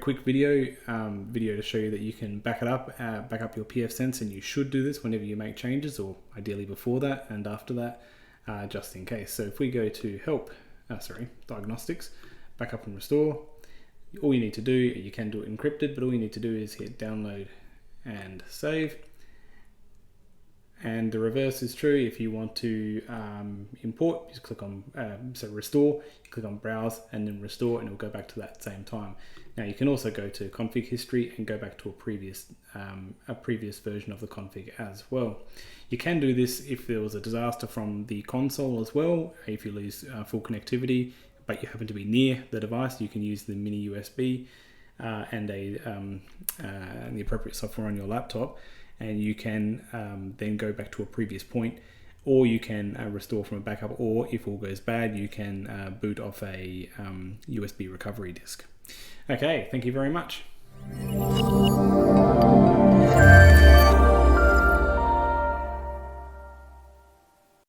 quick video to show you that you can back up your pfSense, and you should do this whenever you make changes, or ideally before that and after that, just in case. So if we go to diagnostics, backup and restore, all you need to do, you can do it encrypted, but all you need to do is hit download and save. And the reverse is true. If you want to import, just click on restore, you click on browse and then restore, and it will go back to that same time. Now you can also go to config history and go back to a previous version of the config as well. You can do this if there was a disaster from the console as well. If you lose full connectivity, but you happen to be near the device, you can use the mini USB and the appropriate software on your laptop, and you can then go back to a previous point, or you can restore from a backup, or if all goes bad, you can boot off a USB recovery disk. Okay, thank you very much.